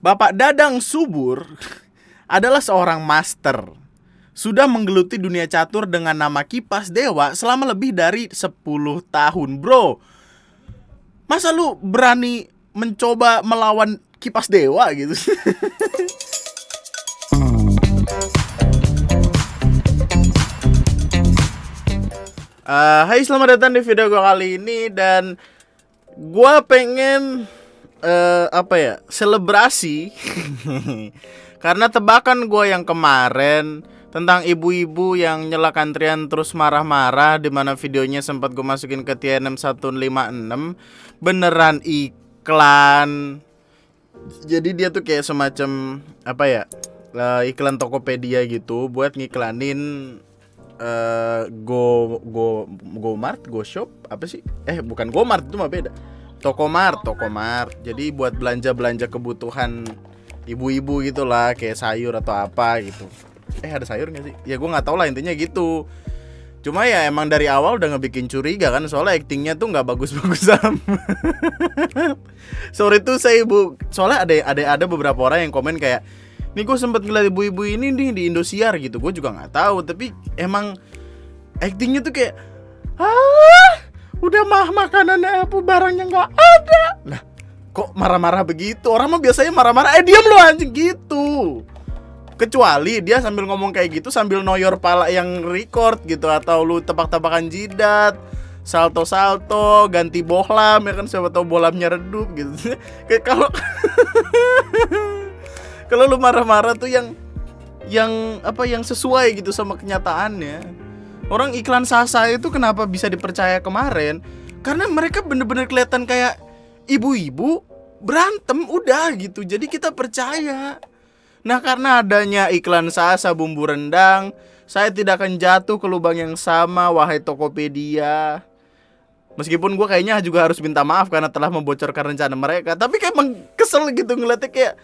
Bapak Dadang Subur adalah seorang master. Sudah menggeluti dunia catur dengan nama Kipas Dewa selama lebih dari 10 tahun, bro. Masa lu berani mencoba melawan Kipas Dewa gitu? Hai, selamat datang di video gue kali ini. Dan gue pengen selebrasi karena tebakan gue yang kemarin tentang ibu-ibu yang nyelak antrian terus marah-marah, dimana videonya sempat gue masukin ke TNM 156, beneran iklan. Jadi dia tuh kayak semacam iklan Tokopedia gitu buat ngiklanin GoMart, GoShop, apa sih? Bukan GoMart, itu mah beda. Tokomart. Jadi buat belanja kebutuhan ibu-ibu gitulah, kayak sayur atau apa gitu. Ada sayur nggak sih? Ya gue nggak tahu lah, intinya gitu. Cuma ya emang dari awal udah ngebikin curiga kan, soalnya actingnya tuh nggak bagus-bagus amat. Sorry tuh saya ibu, soalnya ada beberapa orang yang komen kayak, nih gue sempet ngeliat ibu-ibu ini nih di Indosiar gitu. Gue juga nggak tahu, tapi emang actingnya tuh kayak, udah makanannya apa, barangnya nggak ada. Lah, kok marah-marah begitu? Orang mah biasanya marah-marah, diam lu anjing gitu. Kecuali dia sambil ngomong kayak gitu sambil noyor pala yang record gitu, atau lu tebak-tebakan jidat, salto-salto, ganti bohlam ya kan, siapa tahu bohlamnya redup gitu. Kayak kalau lu marah-marah tuh yang sesuai gitu sama kenyataannya. Orang iklan Sasa itu kenapa bisa dipercaya kemarin? Karena mereka bener-bener kelihatan kayak ibu-ibu berantem udah gitu. Jadi kita percaya. Nah, karena adanya iklan Sasa bumbu rendang, saya tidak akan jatuh ke lubang yang sama, wahai Tokopedia. Meskipun gue kayaknya juga harus minta maaf karena telah membocorkan rencana mereka. Tapi kayak emang kesel gitu ngeliatnya, kayak,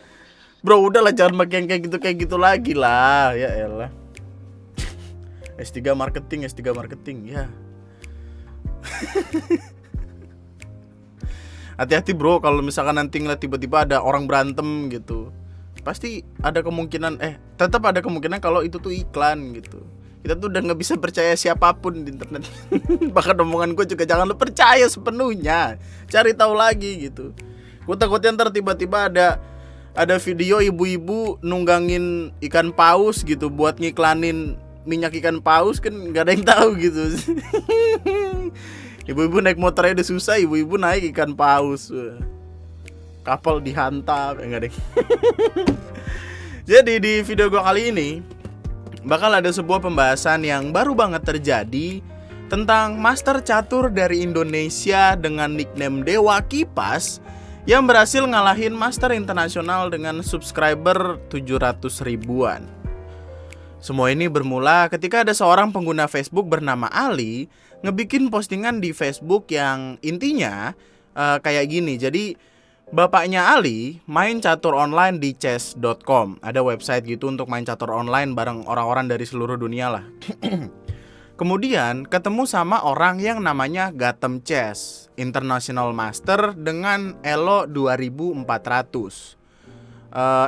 bro udahlah jangan makin kayak gitu lagi lah. Ya elah. S3 marketing ya. Hati-hati bro, kalau misalkan nanti ngeliat tiba-tiba ada orang berantem gitu, pasti ada kemungkinan tetap ada kemungkinan kalau itu tuh iklan gitu. Kita tuh udah nggak bisa percaya siapapun di internet. Bahkan omongan gue juga jangan lu percaya sepenuhnya, cari tahu lagi gitu. Gue takutnya ntar tiba-tiba ada video ibu-ibu nunggangin ikan paus gitu buat ngiklanin minyak ikan paus, kan nggak ada yang tahu gitu. Ibu-ibu naik motornya udah susah, ibu-ibu naik ikan paus, kapal dihantam, enggak deh. Jadi di video gue kali ini bakal ada sebuah pembahasan yang baru banget terjadi tentang master catur dari Indonesia dengan nickname Dewa Kipas yang berhasil ngalahin master internasional dengan subscriber 700 ribuan. Semua ini bermula ketika ada seorang pengguna Facebook bernama Ali ngebikin postingan di Facebook yang intinya kayak gini. Jadi bapaknya Ali main catur online di chess.com. Ada website gitu untuk main catur online bareng orang-orang dari seluruh dunia lah. Kemudian ketemu sama orang yang namanya Gatem Chess, International Master dengan Elo 2400.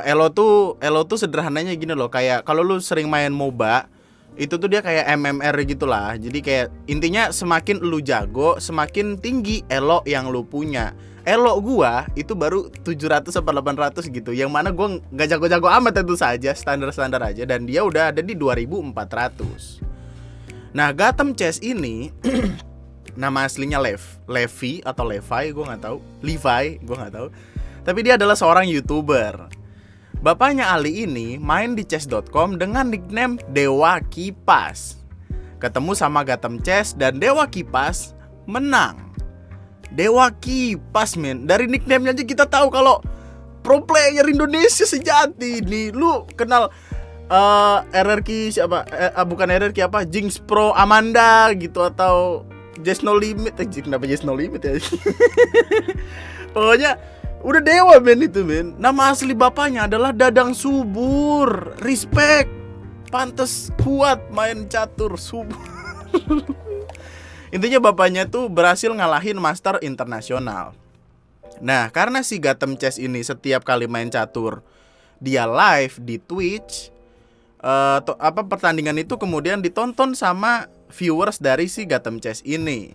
Elo tuh sederhananya gini loh, kayak kalau lu sering main MOBA, itu tuh dia kayak MMR gitulah. Jadi kayak intinya semakin lu jago, semakin tinggi elo yang lu punya. Elo gua itu baru 700 sampai 800 gitu. Yang mana gua enggak jago-jago amat, tentu saja, standar-standar aja, dan dia udah ada di 2400. Nah, Gatem Chess ini nama aslinya Levi atau Levi, gua enggak tahu. Levi, gua enggak tahu. Tapi dia adalah seorang YouTuber. Bapaknya Ali ini main di chess.com dengan nickname Dewa Kipas. Ketemu sama Gatem Chess dan Dewa Kipas menang. Dewa Kipas, men. Dari nickname-nya aja kita tahu kalau pro player Indonesia sejati nih. Lu kenal RRQ siapa? Bukan RRQ apa? Jinx Pro Amanda gitu, atau Just No Limit. Kenapa Just No Limit ya? Pokoknya udah dewa, men, itu, men. Nama asli bapaknya adalah Dadang Subur. Respect. Pantes kuat main catur, Subur. Intinya bapaknya tuh berhasil ngalahin master internasional. Nah, karena si Gotham Chess ini setiap kali main catur dia live di Twitch, pertandingan itu kemudian ditonton sama viewers dari si Gotham Chess ini.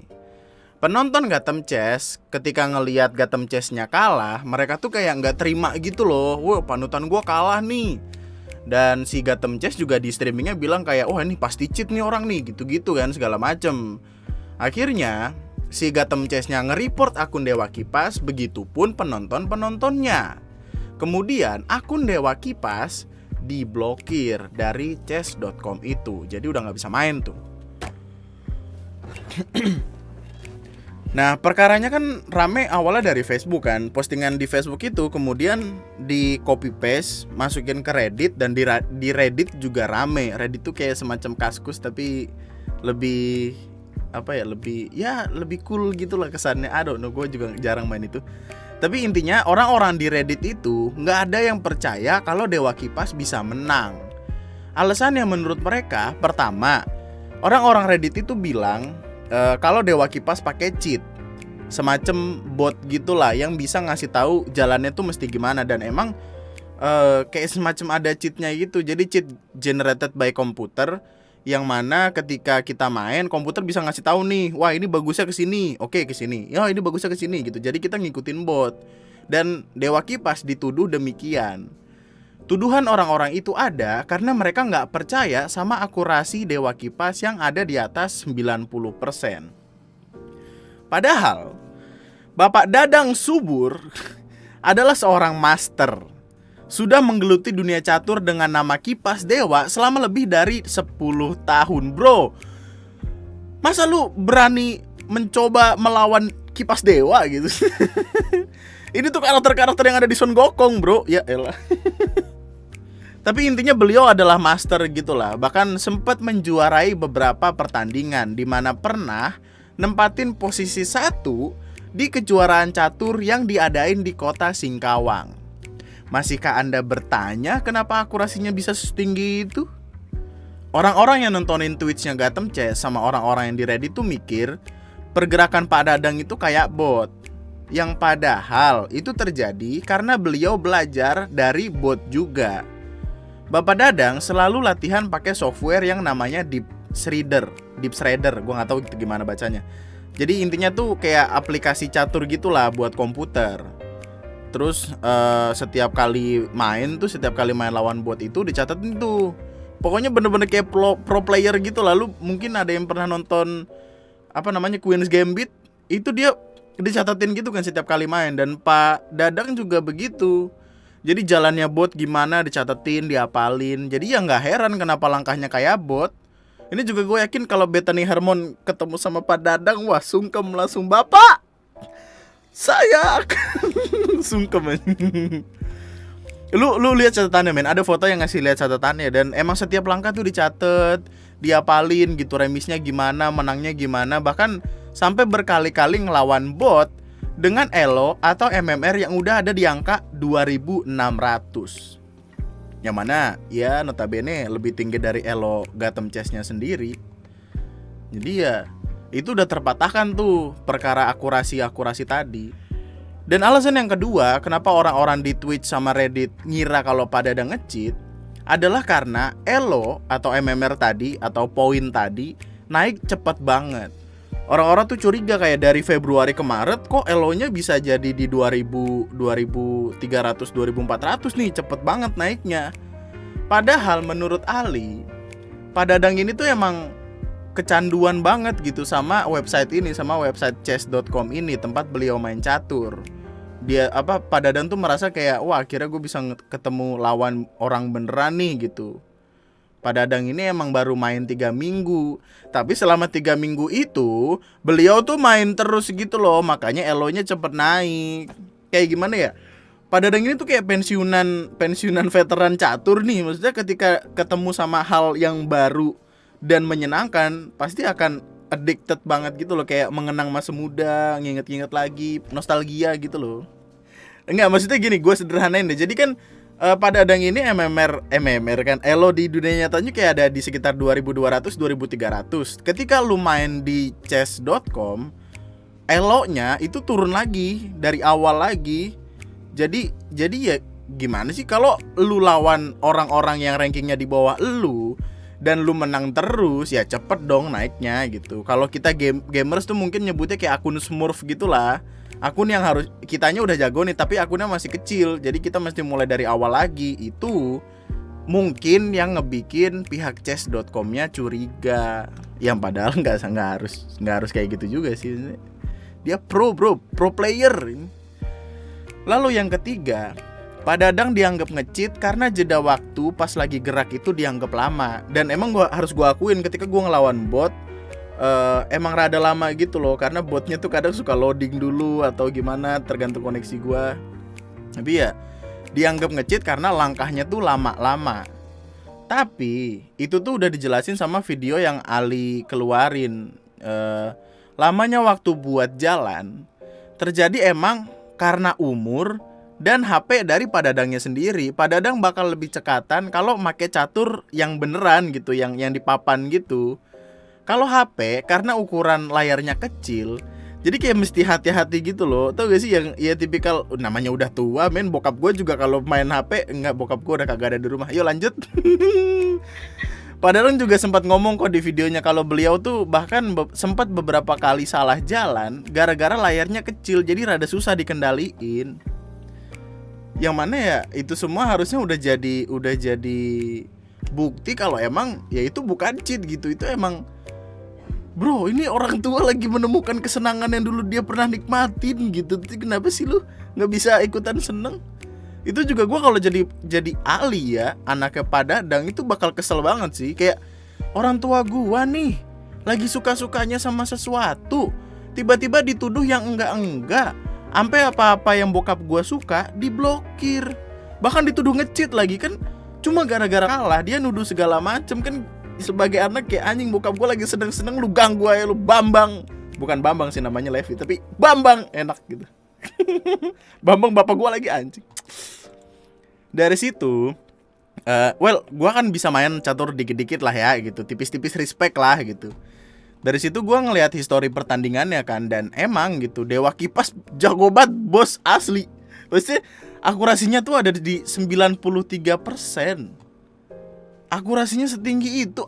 Penonton Gotham Chess ketika ngelihat Gotham Chess-nya kalah, mereka tuh kayak nggak terima gitu loh. Wah, panutan gue kalah nih. Dan si Gotham Chess juga di streamingnya bilang kayak, wah ini pasti cheat nih orang nih, gitu-gitu kan segala macem. Akhirnya si Gotham Chess-nya nge-report akun Dewa Kipas, begitupun penonton-penontonnya. Kemudian akun Dewa Kipas diblokir dari chess.com itu. Jadi udah gak bisa main tuh. Nah, perkaranya kan rame awalnya dari Facebook kan. Postingan di Facebook itu kemudian di copy paste, masukin ke Reddit, dan di Reddit juga rame. Reddit tuh kayak semacam Kaskus tapi lebih lebih cool gitu lah kesannya. I don't know, gue juga jarang main itu. Tapi intinya orang-orang di Reddit itu nggak ada yang percaya kalau Dewa Kipas bisa menang. Alasannya menurut mereka, pertama, orang-orang Reddit itu bilang kalau Dewa Kipas pakai cheat, semacam bot gitulah yang bisa ngasih tahu jalannya tuh mesti gimana. Dan emang kayak semacam ada cheatnya gitu. Jadi cheat generated by computer, yang mana ketika kita main, komputer bisa ngasih tahu nih, wah ini bagusnya ke sini, oke ke sini, ya ini bagusnya ke sini gitu. Jadi kita ngikutin bot. Dan Dewa Kipas dituduh demikian. Tuduhan orang-orang itu ada karena mereka nggak percaya sama akurasi Dewa Kipas yang ada di atas 90%. Padahal Bapak Dadang Subur adalah seorang master, sudah menggeluti dunia catur dengan nama Kipas Dewa selama lebih dari 10 tahun, bro. Masa lu berani mencoba melawan Kipas Dewa gitu? Ini tuh karakter-karakter yang ada di Son Gokong, bro. Ya elah. Tapi intinya beliau adalah master gitulah. Bahkan sempat menjuarai beberapa pertandingan, di mana pernah nempatin posisi 1 di kejuaraan catur yang diadain di kota Singkawang. Masihkah Anda bertanya kenapa akurasinya bisa setinggi itu? Orang-orang yang nontonin Twitch-nya Gotham Chess sama orang-orang yang di Reddit tuh mikir pergerakan Pak Dadang itu kayak bot. Yang padahal itu terjadi karena beliau belajar dari bot juga. Bapak Dadang selalu latihan pakai software yang namanya Deep Shredder, gue nggak tahu gimana bacanya. Jadi intinya tuh kayak aplikasi catur gitulah buat komputer. Terus setiap kali main lawan bot itu dicatetin tuh. Pokoknya bener-bener kayak pro player gitu. Lalu mungkin ada yang pernah nonton Queen's Gambit, itu dia dicatetin gitu kan setiap kali main. Dan Pak Dadang juga begitu. Jadi jalannya bot gimana dicatetin, diapalin. Jadi ya nggak heran kenapa langkahnya kayak bot. Ini juga gue yakin kalau Bethany Harmon ketemu sama Pak Dadang, wah sungkem langsung, Bapak, saya akan sungkem. Lu lihat catatannya, men. Ada foto yang ngasih lihat catatannya, dan emang setiap langkah tuh dicatet, diapalin gitu, remisnya gimana, menangnya gimana. Bahkan sampai berkali-kali ngelawan bot dengan elo atau MMR yang udah ada di angka 2600. Yang mana ya notabene lebih tinggi dari elo Gotham Chess-nya sendiri. Jadi ya itu udah terpatahkan tuh perkara akurasi tadi. Dan alasan yang kedua kenapa orang-orang di Twitch sama Reddit ngira kalau Pak Dadang nge-cheat adalah karena elo atau MMR tadi atau poin tadi naik cepet banget. Orang-orang tuh curiga kayak dari Februari ke Maret kok elo-nya bisa jadi di 2000, 2300, 2400 nih, cepet banget naiknya. Padahal menurut Ali, Pak Dadang ini tuh emang kecanduan banget gitu sama website ini, sama website chess.com ini, tempat beliau main catur. Pak Dadang tuh merasa kayak, wah akhirnya gue bisa ketemu lawan orang beneran nih gitu. Pak Dadang ini emang baru main 3 minggu. Tapi selama 3 minggu itu beliau tuh main terus gitu loh. Makanya elonya cepet naik. Kayak gimana ya, Pak Dadang ini tuh kayak pensiunan veteran catur nih. Maksudnya ketika ketemu sama hal yang baru dan menyenangkan, pasti akan addicted banget gitu loh. Kayak mengenang masa muda, nginget-nginget lagi, nostalgia gitu loh. Enggak, maksudnya gini, gue sederhanain deh. Jadi kan Pak Dadang ini MMR kan, elo di dunia nyatanya kayak ada di sekitar 2200, 2300. Ketika lu main di chess.com, eloknya itu turun lagi dari awal lagi. Jadi ya gimana sih kalau lu lawan orang-orang yang rankingnya di bawah lu dan lu menang terus, ya cepet dong naiknya gitu. Kalau kita gamers tuh mungkin nyebutnya kayak akun smurf gitulah. Akun yang harus kitanya udah jago nih tapi akunnya masih kecil. Jadi kita mesti mulai dari awal lagi. Itu mungkin yang ngebikin pihak chess.com-nya curiga. Yang padahal nggak harus kayak gitu juga sih. Dia pro player. Lalu yang ketiga, Pak Dadang dianggap nge-cheat karena jeda waktu pas lagi gerak itu dianggap lama. Dan emang harus gue akuin ketika gue ngelawan bot, emang rada lama gitu loh. Karena botnya tuh kadang suka loading dulu atau gimana, tergantung koneksi gue. Tapi ya dianggap nge-cheat karena langkahnya tuh lama-lama. Tapi itu tuh udah dijelasin sama video yang Ali keluarin. Lamanya waktu buat jalan terjadi emang karena umur dan HP dari Pak Dadangnya sendiri. Pak Dadang bakal lebih cekatan kalau make catur yang beneran gitu, yang di papan gitu. Kalau HP karena ukuran layarnya kecil, jadi kayak mesti hati-hati gitu loh. Tau gak sih yang ya tipikal namanya udah tua men. Bokap gue juga kalau main HP, enggak, bokap gue udah kagak ada di rumah. Yuk lanjut. Pak Dadang juga sempat ngomong kok di videonya kalau beliau tuh bahkan sempat beberapa kali salah jalan gara-gara layarnya kecil, jadi rada susah dikendaliin. Yang mana ya itu semua harusnya udah jadi bukti kalau emang ya itu bukan cheat gitu. Itu emang bro, ini orang tua lagi menemukan kesenangan yang dulu dia pernah nikmatin gitu. Kenapa sih lu nggak bisa ikutan seneng? Itu juga gue kalau jadi Ali ya, anaknya Pak Dadang, itu bakal kesel banget sih. Kayak orang tua gue nih lagi suka-sukanya sama sesuatu, tiba-tiba dituduh yang enggak. Sampai apa-apa yang bokap gue suka diblokir. Bahkan dituduh nge-cheat lagi kan. Cuma gara-gara kalah dia nuduh segala macem kan. Sebagai anak kayak anjing, bokap gue lagi seneng-seneng lu ganggu aja, lu Bambang. Bukan Bambang sih namanya Levi, tapi Bambang, enak gitu. Bambang bapak gue lagi anjing. Dari situ gue kan bisa main catur dikit-dikit lah ya gitu. Tipis-tipis respect lah gitu. Dari situ gue ngelihat histori pertandingannya kan. Dan emang gitu Dewa Kipas jago banget, bos, asli. Maksudnya akurasinya tuh ada di 93%. Akurasinya setinggi itu.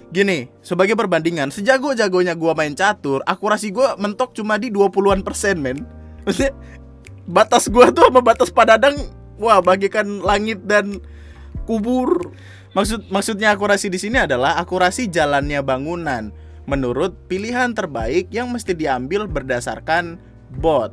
Gini, sebagai perbandingan, sejago-jagonya gue main catur, akurasi gue mentok cuma di 20-an%, men. Maksudnya batas gue tuh sama batas Pak Dadang, wah, bagikan langit dan kubur. Maksudnya akurasi di sini adalah akurasi jalannya bangunan menurut pilihan terbaik yang mesti diambil berdasarkan bot.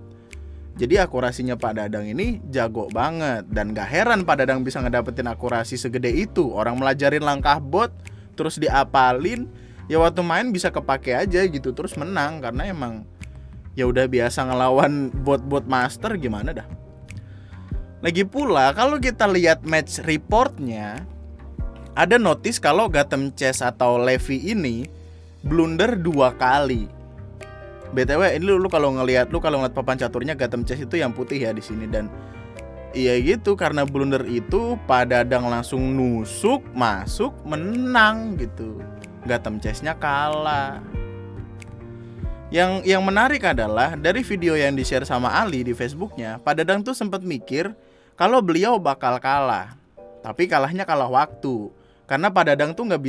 Jadi akurasinya Pak Dadang ini jago banget. Dan gak heran Pak Dadang bisa ngedapetin akurasi segede itu. Orang melajarin langkah bot, terus diapalin, ya waktu main bisa kepake aja gitu. Terus menang, karena emang ya udah biasa ngelawan bot-bot master, gimana dah. Lagi pula kalau kita lihat match reportnya, ada notice kalau Gotham Chess atau Levi ini blunder 2 kali. BTW ini lu kalau ngelihat papan caturnya Gotham Chess itu yang putih ya di sini. Dan iya gitu, karena blunder itu Pak Dadang langsung nusuk, masuk, menang gitu. Gotham Chess-nya kalah. Yang menarik adalah dari video yang di-share sama Ali di Facebooknya, Pak Dadang tuh sempat mikir kalau beliau bakal kalah. Tapi kalahnya kalah waktu. Karena Pak Dadang tuh nggak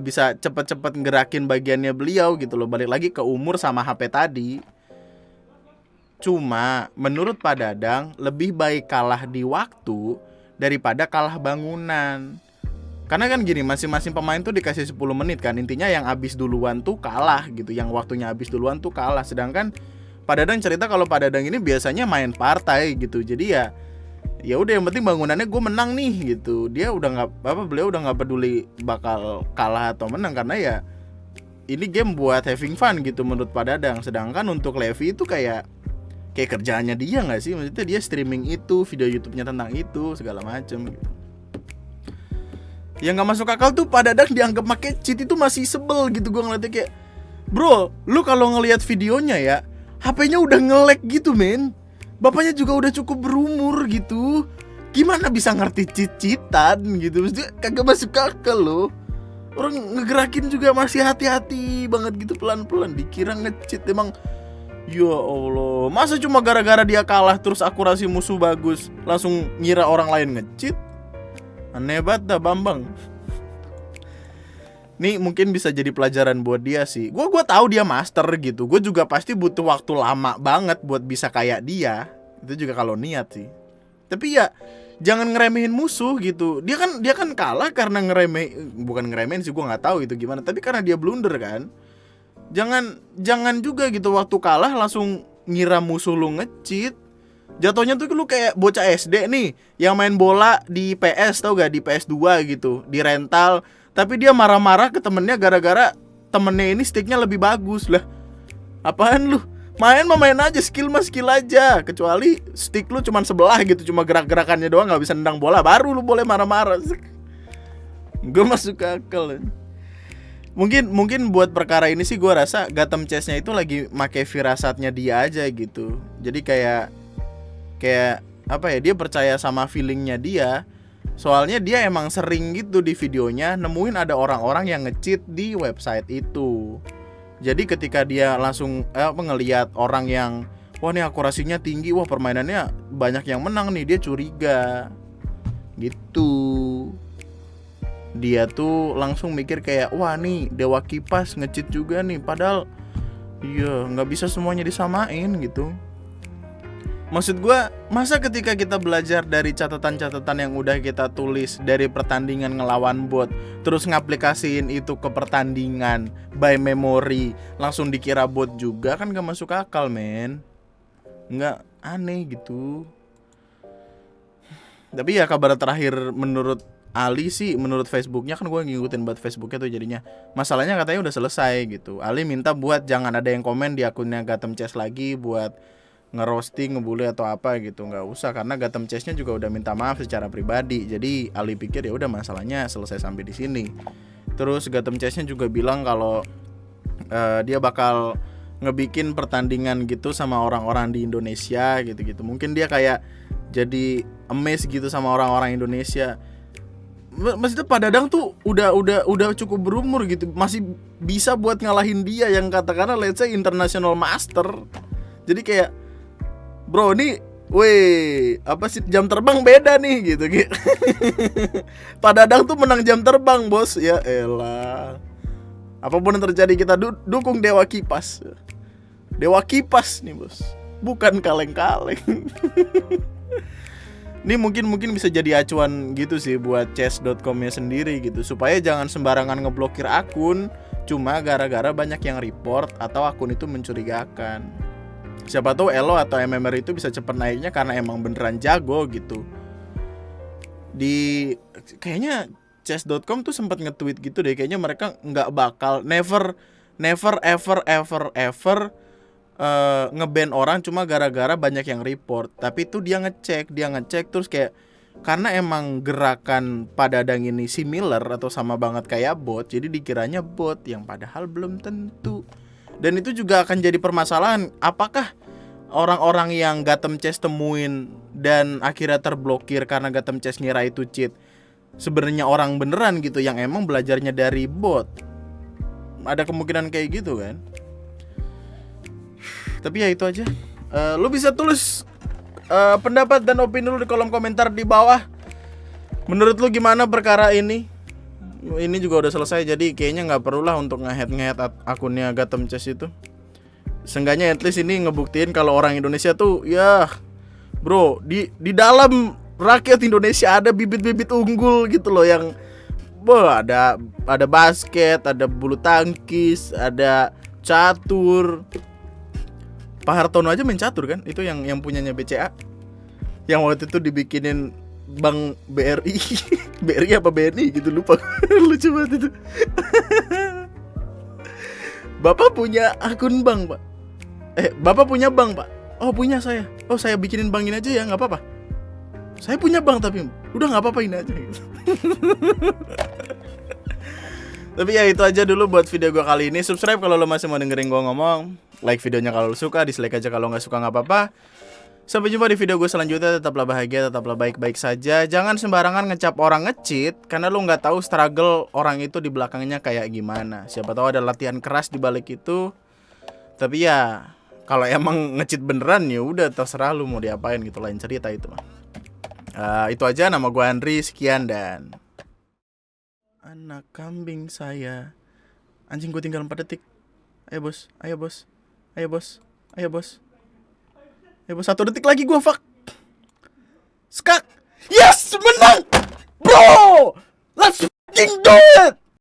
bisa cepet-cepet ngerakin bagiannya beliau gitu loh. Balik lagi ke umur sama HP tadi. Cuma menurut Pak Dadang lebih baik kalah di waktu daripada kalah bangunan. Karena kan gini, masing-masing pemain tuh dikasih 10 menit kan. Intinya yang habis duluan tuh kalah gitu. Yang waktunya habis duluan tuh kalah. Sedangkan Pak Dadang cerita kalau Pak Dadang ini biasanya main partai gitu. Jadi ya udah, yang penting bangunannya gue menang nih gitu. Beliau udah nggak peduli bakal kalah atau menang, karena ya ini game buat having fun gitu menurut Pak Dadang. Sedangkan untuk Levi itu kayak kerjaannya dia nggak sih? Maksudnya dia streaming itu, video YouTube-nya tentang itu segala macem gitu. Yang nggak masuk akal tuh Pak Dadang dianggap make cheat, itu masih sebel gitu gue ngeliatnya. Kayak bro, lu kalau ngelihat videonya ya HP-nya udah nge-lag gitu men. Bapaknya juga udah cukup berumur gitu. Gimana bisa ngerti cheat-cheatan gitu? Maksudnya kagak masuk akal loh. Orang ngegerakin juga masih hati-hati banget gitu, pelan-pelan. Dikira nge-cheat. Emang Ya Allah, masa cuma gara-gara dia kalah terus akurasi musuh bagus langsung ngira orang lain nge-cheat? Aneh banget dah Bambang. Nih mungkin bisa jadi pelajaran buat dia sih. Gua tahu dia master gitu. Gue juga pasti butuh waktu lama banget buat bisa kayak dia. Itu juga kalau niat sih. Tapi ya jangan ngeremehin musuh gitu. Dia kan kalah karena bukan ngeremehin sih, gue nggak tahu itu gimana. Tapi karena dia blunder kan. Jangan juga gitu waktu kalah langsung ngira musuh lu nge-cheat. Jatuhnya tuh lu kayak bocah SD nih yang main bola di PS, tau gak, di PS2 gitu, di rental. Tapi dia marah-marah ke temennya gara-gara temennya ini sticknya lebih bagus. Lah apaan lu? Main aja, skill aja. Kecuali stick lu cuman sebelah gitu, cuma gerak-gerakannya doang, gak bisa nendang bola, baru lu boleh marah-marah. Gue masuk akal. Mungkin buat perkara ini sih gue rasa Gotham Chess-nya itu lagi make firasatnya dia aja gitu. Jadi kayak apa ya, dia percaya sama feelingnya dia. Soalnya dia emang sering gitu di videonya nemuin ada orang-orang yang nge-cheat di website itu. Jadi ketika dia langsung ngelihat orang yang wah nih akurasinya tinggi, wah permainannya banyak yang menang nih, dia curiga gitu. Dia tuh langsung mikir kayak wah nih Dewa Kipas nge-cheat juga nih, padahal iya nggak bisa semuanya disamain gitu. Maksud gue, masa ketika kita belajar dari catatan-catatan yang udah kita tulis dari pertandingan ngelawan bot, terus ngaplikasiin itu ke pertandingan by memory, langsung dikira bot juga, kan gak masuk akal men. Nggak, aneh gitu. Tapi ya kabar terakhir menurut Ali sih, menurut Facebooknya, kan gue ngikutin buat Facebooknya tuh, jadinya masalahnya katanya udah selesai gitu. Ali minta buat jangan ada yang komen di akunnya Gotham Chess lagi buat ngerosting, ngebully atau apa gitu, nggak usah, karena Gotham Chess-nya juga udah minta maaf secara pribadi. Jadi Ali pikir ya udah masalahnya selesai sampai di sini. Terus Gotham Chess-nya juga bilang kalau dia bakal ngebikin pertandingan gitu sama orang-orang di Indonesia gitu-gitu. Mungkin dia kayak jadi amazed gitu sama orang-orang Indonesia. Maksudnya Pak Dadang tuh udah cukup berumur gitu, masih bisa buat ngalahin dia yang katakanlah let's say international master. Jadi kayak bro nih, weh apa sih, jam terbang beda nih gitu. Pak Dadang tuh menang jam terbang bos, ya elah. Apapun yang terjadi kita dukung Dewa Kipas. Dewa Kipas nih bos, bukan kaleng-kaleng. Ini mungkin bisa jadi acuan gitu sih buat chess.com-nya sendiri gitu, supaya jangan sembarangan ngeblokir akun cuma gara-gara banyak yang report atau akun itu mencurigakan. Siapa tahu Elo atau MMR itu bisa cepet naiknya karena emang beneran jago gitu. Di kayaknya chess.com tuh sempat nge-tweet gitu deh, kayaknya mereka nggak bakal never ever nge-ban orang cuma gara-gara banyak yang report. Tapi itu dia ngecek terus kayak karena emang gerakan Pak Dadang ini similar atau sama banget kayak bot, jadi dikiranya bot yang padahal belum tentu. Dan itu juga akan jadi permasalahan, apakah orang-orang yang Gotham Chess temuin dan akhirnya terblokir karena Gotham Chess ngira itu cheat sebenarnya orang beneran gitu yang emang belajarnya dari bot. Ada kemungkinan kayak gitu kan. Tapi ya itu aja. Lu bisa tulis pendapat dan opini lu di kolom komentar di bawah. Menurut lu gimana perkara ini? Ini juga udah selesai, jadi kayaknya nggak perlu lah untuk nge-head akunnya Gotham Chess itu. Seenggaknya at least ini ngebuktiin kalau orang Indonesia tuh ya bro, di dalam rakyat Indonesia ada bibit-bibit unggul gitu loh, yang ada basket, ada bulu tangkis, ada catur. Pak Hartono aja main catur kan, itu yang punyanya BCA, yang waktu itu dibikinin Bank BRI BRI apa BNI gitu, lupa. Lucu banget itu. Bapak punya akun bank pak? Bapak punya bank pak? Oh punya saya. Oh saya bikinin bank ini aja ya, nggak apa-apa. Saya punya bank tapi udah nggak apa-apa ini aja gitu. Tapi ya itu aja dulu buat video gue kali ini. Subscribe kalau lo masih mau dengerin gue ngomong. Like videonya kalau lo suka, dislike aja kalau nggak suka, nggak apa-apa. Sampai jumpa di video gue selanjutnya. Tetaplah bahagia, tetaplah baik-baik saja. Jangan sembarangan ngecap orang nge-cheat, karena lo nggak tahu struggle orang itu di belakangnya kayak gimana. Siapa tahu ada latihan keras di balik itu. Tapi ya Kalau emang nge-cheat beneran ya udah terserah lu mau diapain gitu, lain cerita itu mah. Itu aja, nama gue Andri, sekian dan anak kambing saya. Anjing, gue tinggal 4 detik. Ayo bos, ayo bos, ayo bos, ayo bos, ayo bos, 1 detik lagi gue, fuck. Skak.